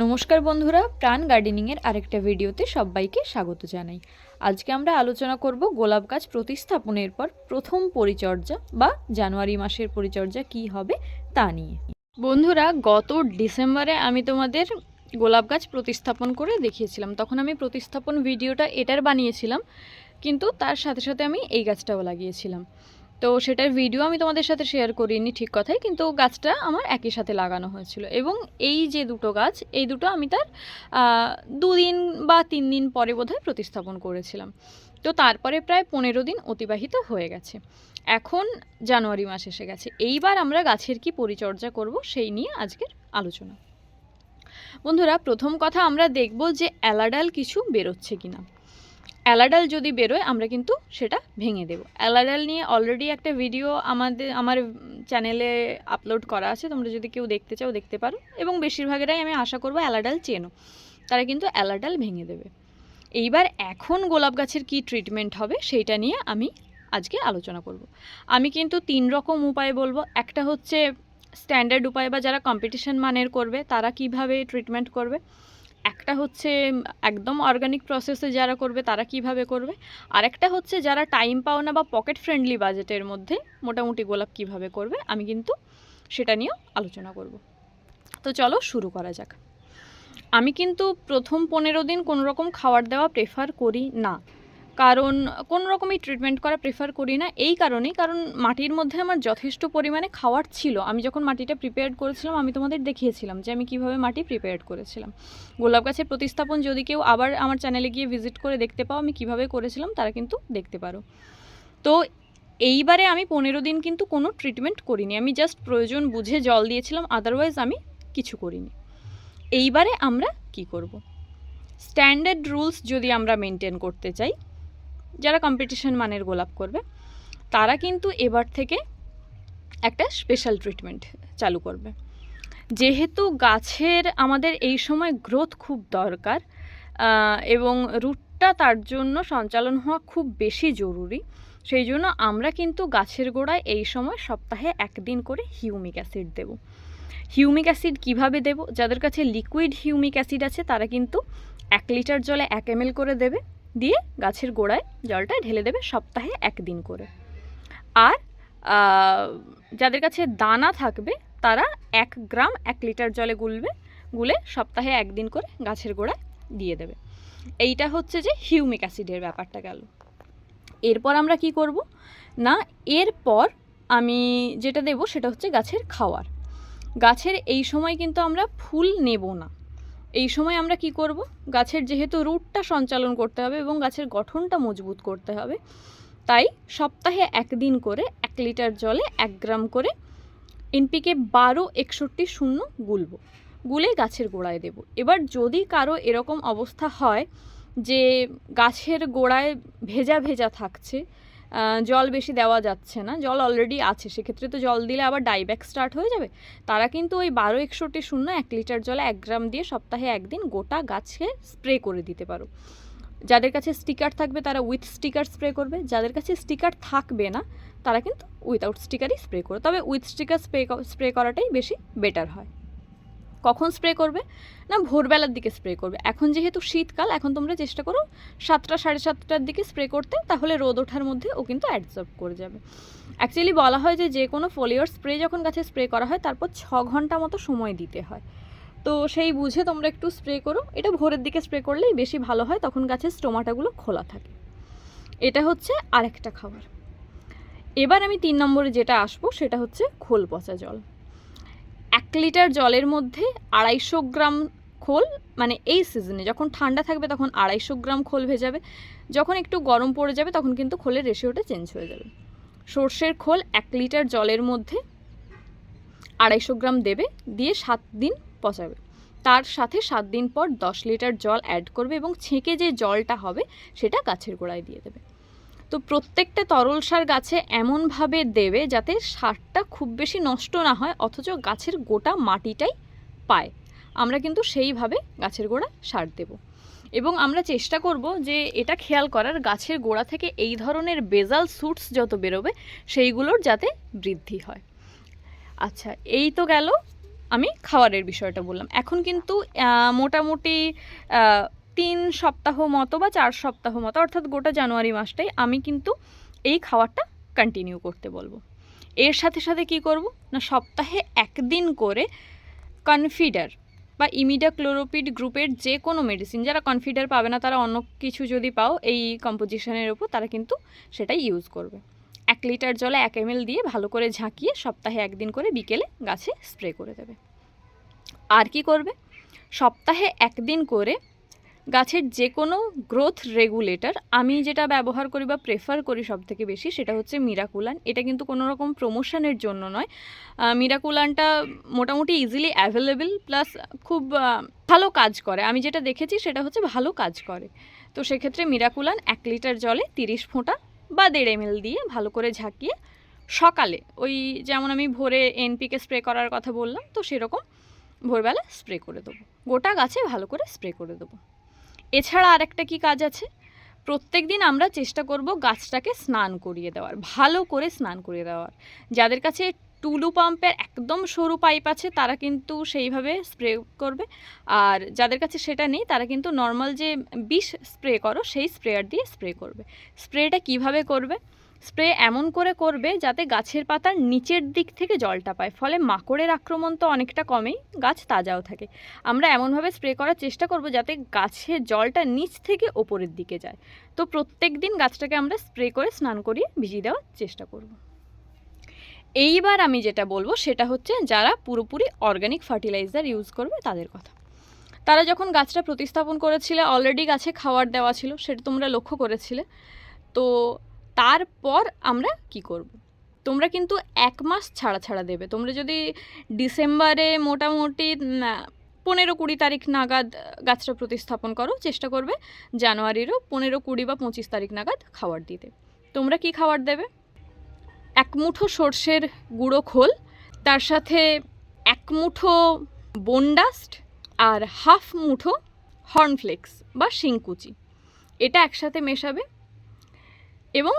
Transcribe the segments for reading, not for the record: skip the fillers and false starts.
নমস্কার বন্ধুরা, প্রাণ গার্ডেনিংয়ের আরেকটা ভিডিওতে সবাইকে স্বাগত জানাই। আজকে আমরা আলোচনা করব গোলাপ গাছ প্রতিস্থাপনের পর প্রথম পরিচর্যা বা জানুয়ারি মাসের পরিচর্যা কি হবে তা নিয়ে। বন্ধুরা, গত ডিসেম্বরে আমি তোমাদের গোলাপ গাছ প্রতিস্থাপন করে দেখিয়েছিলাম। তখন আমি প্রতিস্থাপন ভিডিওটা এটার বানিয়েছিলাম, কিন্তু তার সাথে সাথে আমি এই গাছটাও লাগিয়েছিলাম। তো সেটার ভিডিও আমি তোমাদের সাথে শেয়ার করিনি, ঠিক কথাই, কিন্তু গাছটা আমার একই সাথে লাগানো হয়েছিল। এবং এই যে দুটো গাছ, এই দুটো আমি তার 2 দিন বা 3 দিন পরে বোধহয় প্রতিস্থাপন করেছিলাম। তো তারপরে প্রায় 15 দিন অতিবাহিত হয়ে গেছে। এখন জানুয়ারি মাস এসে গেছে। এইবার আমরা গাছের কি পরিচর্যা করব সেই নিয়ে আজকের আলোচনা। বন্ধুরা, প্রথম কথা আমরা দেখব যে অ্যালাডাল কিছু বেরোচ্ছে কিনা। অ্যালাডাল যদি বেরোয় আমরা কিন্তু সেটা ভেঙে দেব। অ্যালাডাল নিয়ে অলরেডি একটা ভিডিও আমার চ্যানেলে আপলোড করা আছে, তোমরা যদি কেউ দেখতে চাও দেখতে পারো। এবং বেশিরভাগেরাই আমি আশা করবো অ্যালাডাল চেনো, তারা কিন্তু অ্যালাডাল ভেঙে দেবে। এইবার এখন গোলাপ গাছের কি ট্রিটমেন্ট হবে সেইটা নিয়ে আমি আজকে আলোচনা করব। আমি কিন্তু 3 রকম উপায় বলবো। একটা হচ্ছে স্ট্যান্ডার্ড উপায় বা যারা কম্পিটিশন মানের করবে তারা কিভাবে ট্রিটমেন্ট করবে। একটা হচ্ছে একদম অর্গানিক প্রসেসে যারা করবে তারা কিভাবে করবে। আরেকটা হচ্ছে যারা টাইম পাও না বা পকেট ফ্রেন্ডলি বাজেটের মধ্যে মোটামুটি গোলাপ কিভাবে করবে, আমি কিন্তু সেটা নিয়েও আলোচনা করব। তো চলো শুরু করা যাক। আমি কিন্তু প্রথম 15 দিন কোনো রকম খাবার দেওয়া প্রেফার করি না, কারণ কোনো রকমই ট্রিটমেন্ট করা প্রেফার করি না এই কারণেই, কারণ মাটির মধ্যে আমার যথেষ্ট পরিমাণে খাওয়ার ছিল। আমি যখন মাটিটা প্রিপেয়ার করেছিলাম আমি তোমাদের দেখিয়েছিলাম যে আমি কিভাবে মাটি প্রিপেয়ার করেছিলাম। গোলাপ গাছের প্রতিস্থাপন যদি কেউ আবার আমার চ্যানেলে গিয়ে ভিজিট করে দেখতে পাও আমি কিভাবে করেছিলাম, তারা কিন্তু দেখতে পারো। তো এইবারে আমি 15 দিন কিন্তু কোনো ট্রিটমেন্ট করিনি, আমি জাস্ট প্রয়োজন বুঝে জল দিয়েছিলাম, আদারওয়াইজ আমি কিছু করিনি। এইবারে আমরা কি করব? স্ট্যান্ডার্ড রুলস যদি আমরা মেনটেন করতে চাই, যারা কম্পিটিশন মানের গোলাপ করবে তারা কিন্তু এবার থেকে একটা স্পেশাল ট্রিটমেন্ট চালু করবে। যেহেতু গাছের আমাদের এই সময় গ্রোথ খুব দরকার এবং রুটটা তার জন্য সঞ্চালন হওয়া খুব বেশি জরুরি, সেই জন্য আমরা কিন্তু গাছের গোড়ায় এই সময় সপ্তাহে 1 দিন করে হিউমিক অ্যাসিড দেব। হিউমিক অ্যাসিড কিভাবে দেব? যাদের কাছে লিকুইড হিউমিক অ্যাসিড আছে তারা কিন্তু 1 লিটার জলে 1 ml করে দেবে, দিয়ে গাছের গোড়ায় জলটা ঢেলে দেবে সপ্তাহে 1 দিন করে। আর যাদের কাছে দানা থাকবে তারা 1 গ্রাম 1 লিটার জলে গুলে সপ্তাহে 1 দিন করে গাছের গোড়ায় দিয়ে দেবে। এইটা হচ্ছে যে হিউমিক অ্যাসিডের ব্যাপারটা গেল। এরপর আমরা কি করব না, এরপর আমি যেটা দেব সেটা হচ্ছে গাছের খাওয়ার। গাছের এই সময় কিন্তু আমরা ফুল নেব না। এই সময় আমরা কি করব, গাছের যেহেতু রুটটা সঞ্চালন করতে হবে এবং গাছের গঠনটা মজবুত করতে হবে, তাই সপ্তাহে 1 দিন করে 1 লিটার জলে 1 গ্রাম করে এনপিকে 12-61-0 গুলে গাছের গোড়ায় দেব। এবার যদি কারো এরকম অবস্থা হয় যে গাছের গোড়ায় ভেজা ভেজা থাকছে, জল বেশি দেওয়া যাচ্ছে না, জল অলরেডি আছে, সেক্ষেত্রে তো জল দিলে আবার ডাইব্যাক স্টার্ট হয়ে যাবে, তারা কিন্তু ওই 12-61-0 1 লিটার জলে 1 গ্রাম দিয়ে সপ্তাহে 1 দিন গোটা গাছে স্প্রে করে দিতে পারো। যাদের কাছে স্টিকার থাকবে তারা উইথ স্টিকার স্প্রে করবে, যাদের কাছে স্টিকার থাকবে না তারা কিন্তু উইথাউট স্টিকারই স্প্রে করবে। তবে উইথ স্টিকার স্প্রে করাটাই বেশি বেটার হয়। কখন স্প্রে করবে না, ভোরবেলার দিকে স্প্রে করবে। এখন যেহেতু শীতকাল, এখন তোমরা চেষ্টা করো 7টা 7:30টার দিকে স্প্রে করতে, তাহলে রোদ ওঠার মধ্যে ও কিন্তু অ্যাবজর্ব করে যাবে। অ্যাকচুয়ালি বলা হয় যে কোনো ফোলিওর স্প্রে যখন গাছে স্প্রে করা হয় তারপর 6 ঘন্টা মতো সময় দিতে হয়। তো সেই বুঝে তোমরা একটু স্প্রে করো। এটা ভোরের দিকে স্প্রে করলেই বেশি ভালো হয়, তখন গাছের স্টোমাটাগুলো খোলা থাকে। এটা হচ্ছে আরেকটা খাবার। এবার আমি 3 নম্বরে যেটা আসবো সেটা হচ্ছে খোল পচা জল। 1 লিটার জলের মধ্যে 250 গ্রাম খোল, মানে এই সিজনে যখন ঠান্ডা থাকবে তখন 250 গ্রাম খোল ভেজাবে, যখন একটু গরম পড়ে যাবে তখন কিন্তু খোলের রেশিওটা চেঞ্জ হয়ে যাবে। সর্ষের খোল 1 লিটার জলের মধ্যে 250 গ্রাম দেবে, দিয়ে 7 দিন পচাবে। তার সাথে 7 দিন পর 10 লিটার জল অ্যাড করবে এবং ছেঁকে যে জলটা হবে সেটা গাছের গোড়ায় দিয়ে দেবে। তো প্রত্যেকটা তরল সার গাছে এমনভাবে দেবে যাতে সারটা খুব বেশি নষ্ট না হয়, অথচ গাছের গোটা মাটিটাই পায়। আমরা কিন্তু সেইভাবে গাছের গোড়া সার দেব এবং আমরা চেষ্টা করব যে এটা খেয়াল করার গাছের গোড়া থেকে এই ধরনের বেজাল স্যুটস যত বেরোবে সেইগুলোর যাতে বৃদ্ধি হয়। আচ্ছা, এই তো গেল আমি খাওয়ারের বিষয়টা বললাম। এখন কিন্তু মোটামুটি 3 সপ্তাহ মতো বা 4 সপ্তাহ মতো, অর্থাৎ গোটা জানুয়ারি মাসটাই আমি কিন্তু এই খাওয়ারটা কন্টিনিউ করতে বলবো। এর সাথে সাথে কি করব না, সপ্তাহে 1 দিন করে কনফিডার বা ইমিডাক্লোরোপিড গ্রুপের যে কোনো মেডিসিন, যারা কনফিডার পাবে না তারা অন্য কিছু যদি পাও এই কম্পোজিশনের ওপর, তারা কিন্তু সেটাই ইউজ করবে। 1 লিটার জলে 1 ml দিয়ে ভালো করে ঝাঁকিয়ে সপ্তাহে 1 দিন করে বিকেলে গাছে স্প্রে করে দেবে। আর কি করবে, সপ্তাহে 1 দিন করে গাছের যে কোনো গ্রোথ রেগুলেটর, আমি যেটা ব্যবহার করি বা প্রেফার করি সবথেকে বেশি সেটা হচ্ছে মিরাকুলান। এটা কিন্তু কোনো রকম প্রমোশনের জন্য নয়, মিরাকুলানটা মোটামুটি ইজিলি অ্যাভেলেবেল, প্লাস খুব ভালো কাজ করে। আমি যেটা দেখেছি সেটা হচ্ছে ভালো কাজ করে। তো সেক্ষেত্রে মিরাকুলান 1 লিটার জলে 30 ফোঁটা বা 1.5 ml দিয়ে ভালো করে ঝাঁকিয়ে সকালে, ওই যেমন আমি ভোরে এনপিকে স্প্রে করার কথা বললাম, তো সেরকম ভোরবেলা স্প্রে করে দেবো, গোটা গাছে ভালো করে স্প্রে করে দেবো। এছাড়া আরেকটা কি কাজ আছে, প্রত্যেক দিন আমরা চেষ্টা করব গাছটাকে স্নান করিয়ে দেওয়ার, ভালো করে স্নান করিয়ে দেওয়ার। যাদের কাছে টুলু পাম্পের একদম সরু পাইপ আছে তারা কিন্তু সেইভাবে স্প্রে করবে, আর যাদের কাছে সেটা নেই তারা কিন্তু নর্মাল যে বিষ স্প্রে করো সেই স্প্রেয়ার দিয়ে স্প্রে করবে। স্প্রেটা কিভাবে করবে, স্প্রে এমন করে করবে যাতে গাছের পাতার নিচের দিক থেকে জলটা পায়, ফলে মাকড়ের আক্রমণ তো অনেকটা কমেই, গাছ তাজাও থাকে। আমরা এমনভাবে স্প্রে করার চেষ্টা করব যাতে গাছের জলটা নিচ থেকে ওপরের দিকে যায়। তো প্রত্যেক দিন গাছটাকে আমরা স্প্রে করে স্নান করিয়ে ভিজিয়ে দেওয়ার চেষ্টা করব। এইবার আমি যেটা বলবো সেটা হচ্ছে যারা পুরোপুরি অর্গানিক ফার্টিলাইজার ইউজ করবে তাদের কথা। তারা যখন গাছটা প্রতিস্থাপন করেছিলে অলরেডি গাছে খাবার দেওয়া ছিল, সেটা তোমরা লক্ষ্য করেছিলে। তো তারপর আমরা কি করব, তোমরা কিন্তু 1 মাস ছাড়া ছাড়া দেবে। তোমরা যদি ডিসেম্বরে মোটামুটি 15-20 তারিখ নাগাদ গাছটা প্রতিস্থাপন করো, চেষ্টা করবে জানুয়ারিরও 15, 20 বা 25 তারিখ নাগাদ খাবার দিতে। তোমরা কি খাবার দেবে, 1 মুঠো সর্ষের গুঁড়ো খোল, তার সাথে 1 মুঠো বোনডাস্ট আর 1/2 মুঠো হর্নফ্লেক্স বা শিংকুচি, এটা একসাথে মেশাবে, এবং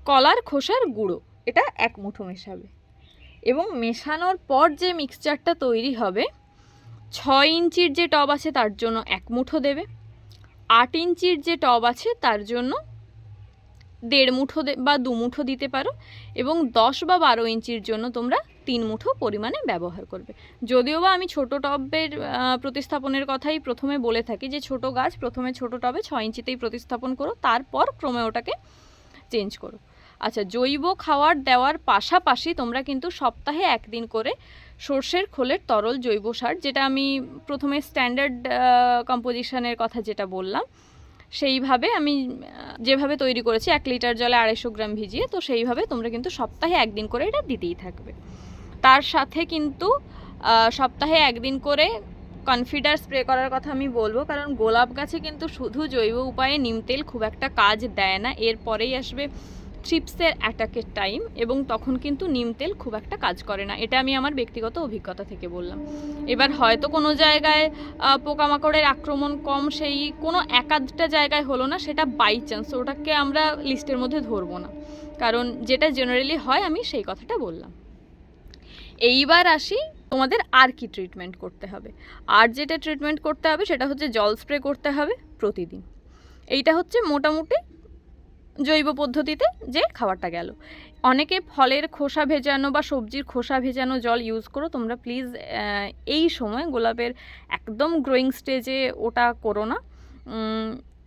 কলার খোসার গুঁড়ো এটা 1 মুঠো মেশাবে। এবং মেশানোর পর যে মিক্সচারটা তৈরি হবে, 6 ইঞ্চির যে টব আছে তার জন্য 1 মুঠো দেবে, 8 ইঞ্চির যে টব আছে তার জন্য 1.5 মুঠো বা 2 মুঠো দিতে পারো, এবং 10 বা 12 ইঞ্চির জন্য তোমরা 3 মুঠো পরিমাণে ব্যবহার করবে। যদিও বা আমি ছোটো টবের প্রতিস্থাপনের কথাই প্রথমে বলে থাকি যে ছোট গাছ প্রথমে ছোট টবে 6 ইঞ্চিতেই প্রতিস্থাপন করো, তারপর ক্রমে ওটাকে চেঞ্জ করো। আচ্ছা, জৈব খাবার দেওয়ার পাশাপাশি তোমরা কিন্তু সপ্তাহে 1 দিন করে সর্ষের খোলের তরল জৈব সার, যেটা আমি প্রথমে স্ট্যান্ডার্ড কম্পোজিশনের কথা যেটা বললাম, সেইভাবে আমি যেভাবে তৈরি করেছি 1 লিটার জলে 250 গ্রাম ভিজিয়ে, তো সেইভাবে তোমরা কিন্তু সপ্তাহে 1 দিন করে এটা দিতেই থাকবে। তার সাথে কিন্তু সপ্তাহে 1 দিন করে কনফিডার স্প্রে করার কথা আমি বলবো, কারণ গোলাপ গাছে কিন্তু শুধু জৈব উপায়ে নিম তেল খুব একটা কাজ দেয় না। এরপরেই আসবে থ্রিপসের অ্যাটাকের টাইম, এবং তখন কিন্তু নিম তেল খুব একটা কাজ করে না। এটা আমি আমার ব্যক্তিগত অভিজ্ঞতা থেকে বললাম। এবার হয়তো কোনো জায়গায় পোকামাকড়ের আক্রমণ কম, সেই কোনো 1-আধটা জায়গায় হলো না, সেটা বাই চান্স, ওটাকে আমরা লিস্টের মধ্যে ধরবো না, কারণ যেটা জেনারেলি হয় আমি সেই কথাটা বললাম। এইবার আসি তোমাদের আর কি ট্রিটমেন্ট করতে হবে। আর যেটা ট্রিটমেন্ট করতে হবে সেটা হচ্ছে জল স্প্রে করতে হবে প্রতিদিন। এইটা হচ্ছে মোটামুটি জৈব পদ্ধতিতে যে খাবারটা গেল। অনেকে ফলের খোসা ভেজানো বা সবজির খোসা ভেজানো জল ইউজ করো, তোমরা প্লিজ এই সময় গোলাপের একদম গ্রোয়িং স্টেজে ওটা করো না।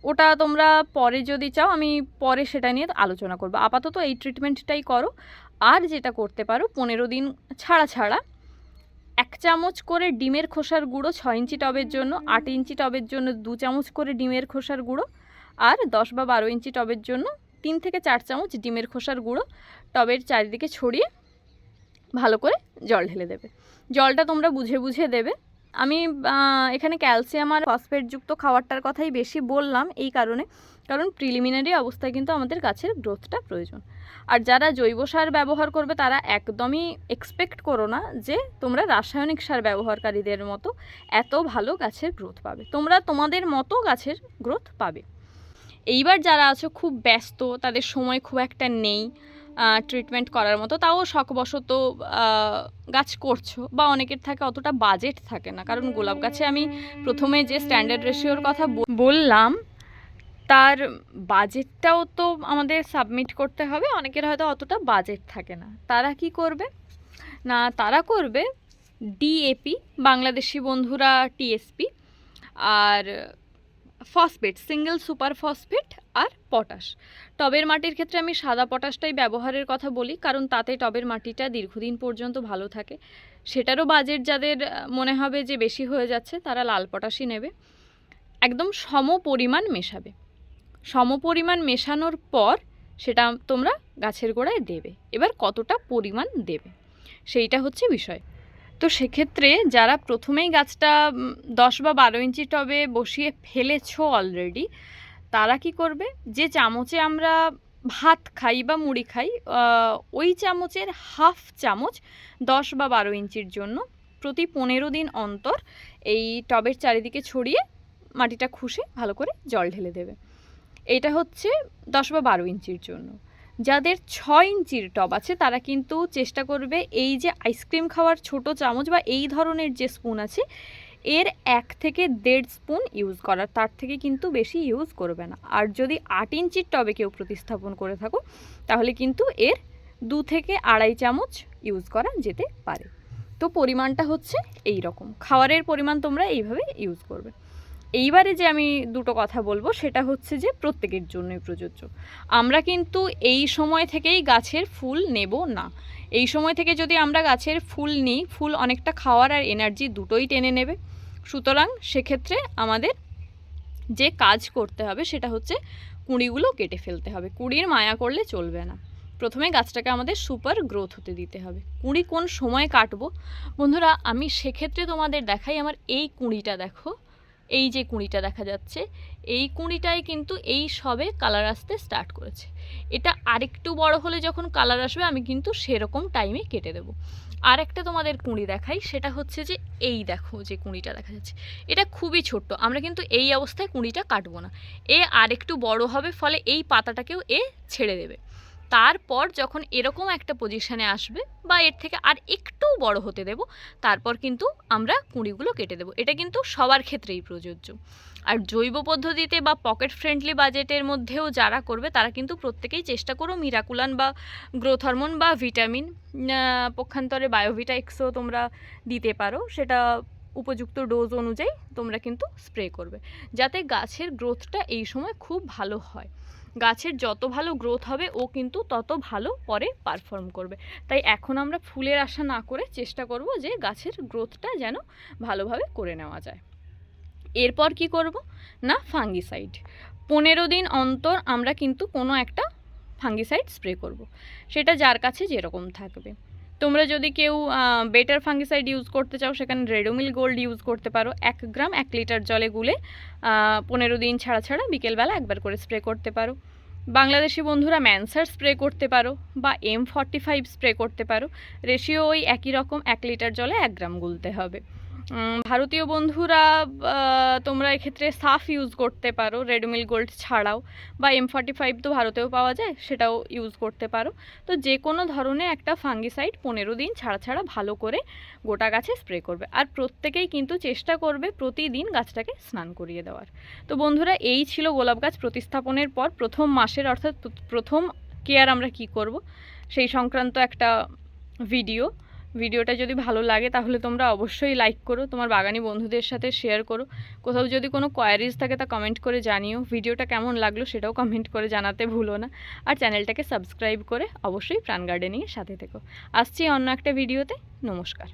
ওটা তোমরা পরে যদি চাও আমি পরে সেটা নিয়ে আলোচনা করবো, আপাতত এই ট্রিটমেন্টটাই করো। আর যেটা করতে পারো, 15 দিন ছাড়া ছাড়া 1 চামচ করে ডিমের খোসার গুঁড়ো 6 ইঞ্চি টবের জন্য, 8 ইঞ্চি টবের জন্য 2 চামচ করে ডিমের খোসার গুঁড়ো, আর 10 বা 12 ইঞ্চি টবের জন্য 3 থেকে 4 চামচ ডিমের খোসার গুঁড়ো টবের চারিদিকে ছড়িয়ে ভালো করে জল ঢেলে দেবে। জলটা তোমরা বুঝে বুঝে দেবে। আমি এখানে ক্যালসিয়াম আর ফসফেটযুক্ত খাবারটার কথাই বেশি বললাম এই কারণে, কারণ প্রিলিমিনারি অবস্থায় কিন্তু আমাদের গাছের গ্রোথটা প্রয়োজন। আর যারা জৈব সার ব্যবহার করবে তারা একদমই এক্সপেক্ট করো না যে তোমরা রাসায়নিক সার ব্যবহারকারীদের মতো এত ভালো গাছের গ্রোথ পাবে। তোমরা তোমাদের মতো গাছের গ্রোথ পাবে। এইবার যারা আছো খুব ব্যস্ত, তাদের সময় খুব একটা নেই, ট্রিটমেন্ট করার মতো, তাও শখবশত গাছ করছো, বা অনেকের থাকে অতটা বাজেট থাকে না, কারণ গোলাপ গাছে আমি প্রথমে যে স্ট্যান্ডার্ড রেশিওর কথা বললাম তার বাজেটটাও তো আমাদের সাবমিট করতে হবে। অনেকের হয়তো অতটা বাজেট থাকে না, তারা কি করবে না, তারা করবে ডিএপি, বাংলাদেশি বন্ধুরা টিএসপি, আর ফসফেট, সিঙ্গেল সুপার ফসফেট, আর পটাশ। টবের মাটির ক্ষেত্রে আমি সাদা পটাশটাই ব্যবহারের কথা বলি, কারণ তাতে টবের মাটিটা দীর্ঘদিন পর্যন্ত ভালো থাকে। সেটারও বাজেট যাদের মনে হবে যে বেশি হয়ে যাচ্ছে, তারা লাল পটাশই নেবে। একদম সম পরিমাণ মেশাবে। সম পরিমাণ মেশানোর পর সেটা তোমরা গাছের গোড়ায় দেবে। এবার কতটা পরিমাণ দেবে সেইটা হচ্ছে বিষয়। তো সেক্ষেত্রে যারা প্রথমেই গাছটা 10 বা 12 ইঞ্চি টবে বসিয়ে ফেলেছো অলরেডি, তারা কি করবে, যে চামচে আমরা ভাত খাই বা মুড়ি খাই, ওই চামচের হাফ চামচ 10 বা 12 ইঞ্চির জন্য প্রতি 15 দিন অন্তর এই টবের চারিদিকে ছড়িয়ে মাটিটা খুশে ভালো করে জল ঢেলে দেবে। এইটা হচ্ছে 10 বা 12 ইঞ্চির জন্য। যাদের 6 ইঞ্চির টব আছে তারা কিন্তু চেষ্টা করবে এই যে আইসক্রিম খাওয়ার ছোট চামচ বা এই ধরনের যে স্পুন আছে এর 1 থেকে 1.5 স্পুন ইউজ করার, তার থেকে কিন্তু বেশি ইউজ করবে না। আর যদি 8 ইঞ্চির টবে কেউ প্রতিস্থাপন করে থাকো তাহলে কিন্তু এর 2 থেকে 2.5 চামচ ইউজ করা যেতে পারে। তো পরিমাণটা হচ্ছে এই রকম, খাওয়ারের পরিমাণ তোমরা এইভাবে ইউজ করবে। এইবারে যে আমি দুটো কথা বলবো সেটা হচ্ছে যে প্রত্যেকের জন্যই প্রযোজ্য। আমরা কিন্তু এই সময় থেকেই গাছের ফুল নেব না। এই সময় থেকে যদি আমরা গাছের ফুল নিই, ফুল অনেকটা খাওয়ার আর এনার্জি দুটোই টেনে নেবে। সুতরাং সেক্ষেত্রে আমাদের যে কাজ করতে হবে সেটা হচ্ছে কুঁড়িগুলো কেটে ফেলতে হবে। কুঁড়ির মায়া করলে চলবে না। প্রথমে গাছটাকে আমাদের সুপার গ্রোথ হতে দিতে হবে। কুঁড়ি কোন সময় কাটবো বন্ধুরা, আমি সেক্ষেত্রে তোমাদের দেখাই। আমার এই কুঁড়িটা দেখো, এই যে কুঁড়িটা দেখা যাচ্ছে, এই কুঁড়িটাই কিন্তু এই সবে কালার আসতে স্টার্ট করেছে। এটা আরেকটু বড় হলে যখন কালার আসবে আমি কিন্তু সেরকম টাইমে কেটে দেবো। আর একটা তোমাদের কুঁড়ি দেখাই, সেটা হচ্ছে যে এই দেখো যে কুঁড়িটা দেখা যাচ্ছে, এটা খুবই ছোট্ট। আমরা কিন্তু এই অবস্থায় কুঁড়িটা কাটবো না, এ আরেকটু বড় হবে, ফলে এই পাতাটাকেও এ ছেড়ে দেবে। তারপর যখন এরকম একটা পজিশানে আসবে বা এর থেকে আর একটু বড় হতে দেব, তারপর কিন্তু আমরা কুঁড়িগুলো কেটে দেব। এটা কিন্তু সবার ক্ষেত্রেই প্রযোজ্য। আর জৈব পদ্ধতিতে বা পকেট ফ্রেন্ডলি বাজেটের মধ্যেও যারা করবে তারা কিন্তু প্রত্যেকেই চেষ্টা করো মিরাকুলান বা গ্রোথ হরমোন বা ভিটামিন, পক্ষান্তরে বায়োভিটা এক্সও তোমরা দিতে পারো। সেটা উপযুক্ত ডোজ অনুযায়ী তোমরা কিন্তু স্প্রে করবে, যাতে গাছের গ্রোথটা এই সময় খুব ভালো হয়। গাছের যত ভালো গ্রোথ হবে ও কিন্তু তত ভালো পরে পারফর্ম করবে। তাই এখন আমরা ফুলের আশা না করে চেষ্টা করব যে গাছের গ্রোথটা যেন ভালোভাবে করে নেওয়া যায়। এরপর কি করব না, ফাঙ্গিসাইড। 15 দিন অন্তর আমরা কিন্তু কোনো একটা ফাঙ্গিসাইড স্প্রে করব, সেটা যার কাছে যেরকম থাকবে। তোমরা যদি কেউ বেটার ফাঙ্গিসাইড ইউজ করতে চাও সেখানে রেডোমিল গোল্ড ইউজ করতে পারো। 1 গ্রাম 1 লিটার জলে গুলে 15 দিন ছাড়া ছাড়া বিকেলবেলা একবার করে স্প্রে করতে পারো। বাংলাদেশি বন্ধুরা ম্যানসার স্প্রে করতে পারো বা M45 স্প্রে করতে পারো। রেশিও ওই একই রকম, 1 লিটার জলে 1 গ্রাম গুলতে হবে। ভারতীয় বন্ধুরা তোমরা এক্ষেত্রে সাফ ইউজ করতে পারো রেডমিল গোল্ড ছাড়াও, বা M45 তো ভারতেও পাওয়া যায়, সেটাও ইউজ করতে পারো। তো যে কোনো ধরনের একটা ফাঙ্গিসাইড 15 দিন ছাড়া ছাড়া ভালো করে গোটা গাছে স্প্রে করবে। আর প্রত্যেকেই কিন্তু চেষ্টা করবে প্রতিদিন গাছটাকে স্নান করিয়ে দেওয়ার। তো বন্ধুরা, এই ছিল গোলাপ গাছ প্রতিস্থাপনের পর প্রথম মাসের, অর্থাৎ প্রথম কেয়ার আমরা কি করব সেই সংক্রান্ত একটা ভিডিওটা যদি ভালো লাগে তাহলে তোমরা অবশ্যই লাইক করো, তোমার বাগানি বন্ধুদের সাথে শেয়ার করো। কোথাও যদি কোনো কোয়ারিজ থাকে তা কমেন্ট করে জানিও। ভিডিওটা কেমন লাগলো সেটাও কমেন্ট করে জানাতে ভুলো না। আর চ্যানেলটাকে সাবস্ক্রাইব করে অবশ্যই প্রাণ গার্ডেনিংয়ের সাথে থেকো। আসছি অন্য একটা ভিডিওতে। নমস্কার।